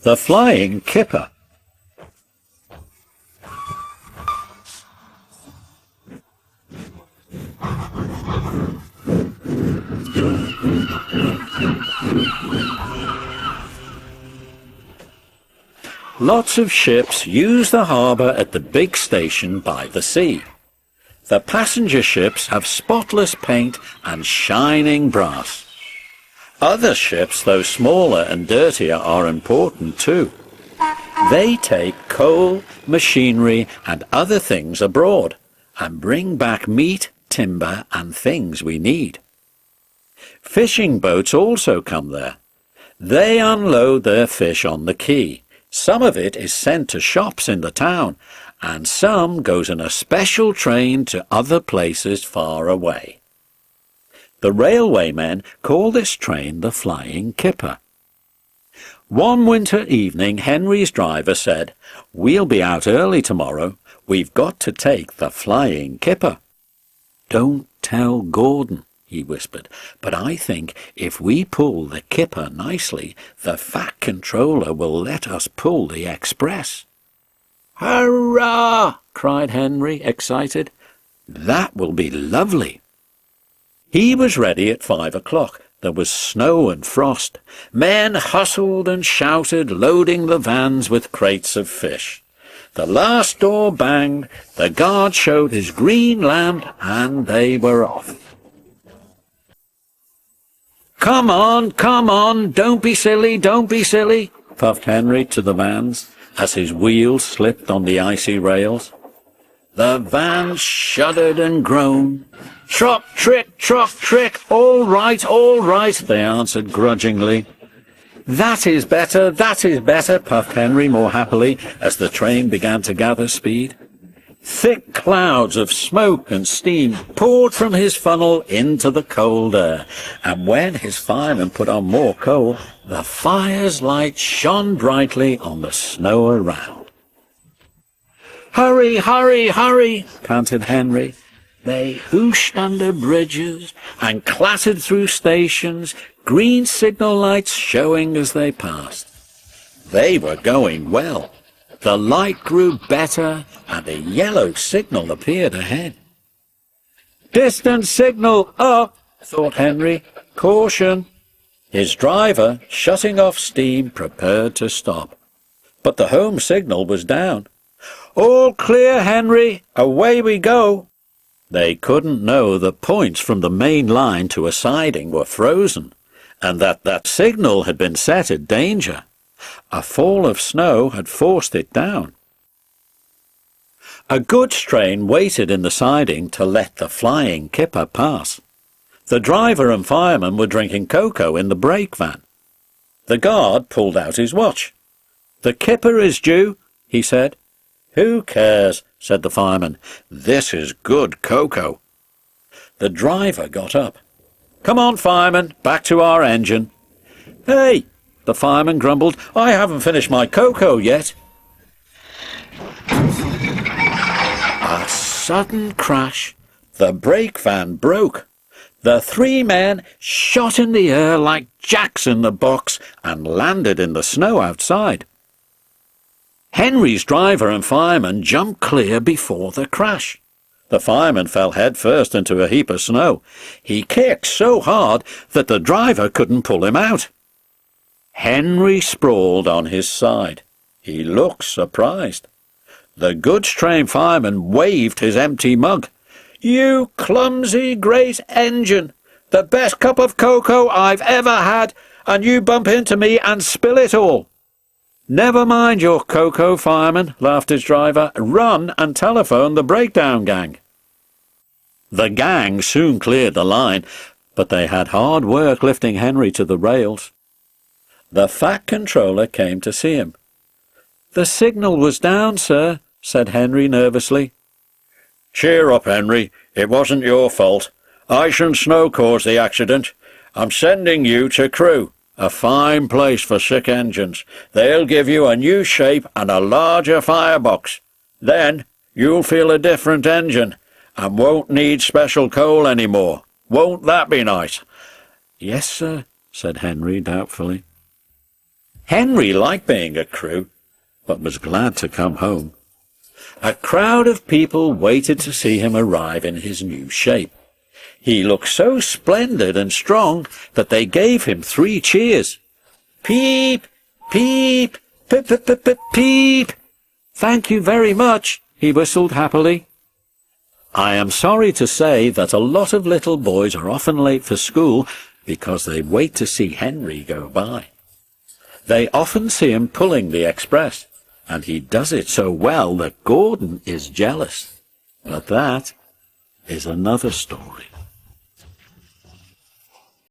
The Flying Kipper. Lots of ships use the harbour at the big station by the sea. The passenger ships have spotless paint and shining brass. Other ships, though smaller and dirtier, are important too. They take coal, machinery and other things abroad and bring back meat, timber and things we need. Fishing boats also come there. They unload their fish on the quay. Some of it is sent to shops in the town, and some goes in a special train to other places far away. The railwaymen call this train the Flying Kipper. One winter evening, Henry's driver said, "We'll be out early tomorrow. We've got to take the Flying Kipper." "Don't tell Gordon," he whispered, "but I think if we pull the Kipper nicely, the fat controller will let us pull the express." "Hurrah!" cried Henry, excited. "That will be lovely." He was ready at 5 o'clock. There was snow and frost. Men hustled and shouted, loading the vans with crates of fish. The last door banged, the guard showed his green lamp, and they were off. Come on, don't be silly, puffed Henry to the vans as his wheels slipped on the icy rails. The vans shuddered and groaned. Truck, trick, all right, they answered grudgingly. That is better, puffed Henry more happily as the train began to gather speed. Thick clouds of smoke and steam poured from his funnel into the cold air, and when his fireman put on more coal, the fire's light shone brightly on the snow around. Hurry, panted Henry. They whooshed under bridges and clattered through stations, green signal lights showing as they passed. They were going well. The light grew better, and a yellow signal appeared ahead. "Distant signal up," thought Henry. "Caution." His driver, shutting off steam, prepared to stop. But the home signal was down. "All clear, Henry. Away we go." They couldn't know the points from the main line to a siding were frozen, and that signal had been set at danger. A fall of snow had forced it down. A goods train waited in the siding to let the Flying Kipper pass. The driver and fireman were drinking cocoa in the brake van. The guard pulled out his watch. "The Kipper is due," he said. "Who cares?" said the fireman. "This is good cocoa." The driver got up. "Come on, fireman, back to our engine." "Hey," the fireman grumbled, "I haven't finished my cocoa yet." A sudden crash. The brake van broke. The three men shot in the air like jacks in the box and landed in the snow outside. Henry's driver and fireman jumped clear before the crash. The fireman fell head first into a heap of snow. He kicked so hard that the driver couldn't pull him out. Henry sprawled on his side. He looked surprised. The goods train fireman waved his empty mug. "You clumsy great engine! The best cup of cocoa I've ever had, and you bump into me and spill it all." "Never mind your cocoa, fireman," laughed his driver. "Run and telephone the breakdown gang." The gang soon cleared the line, but they had hard work lifting Henry to the rails. The fat controller came to see him. "The signal was down, sir," said Henry nervously. "Cheer up, Henry. It wasn't your fault. Ice and snow caused the accident. I'm sending you to Crewe, a fine place for sick engines. They'll give you a new shape and a larger firebox. Then you'll feel a different engine and won't need special coal anymore. Won't that be nice?" "Yes, sir," said Henry doubtfully. Henry liked being a crew, but was glad to come home. A crowd of people waited to see him arrive in his new shape. He looked so splendid and strong that they gave him 3 cheers. Peep, peep, pip, pip, pip, pip, peep. Thank you very much, he whistled happily. I am sorry to say that a lot of little boys are often late for school because they wait to see Henry go by. They often see him pulling the express, and he does it so well that Gordon is jealous. But that is another story.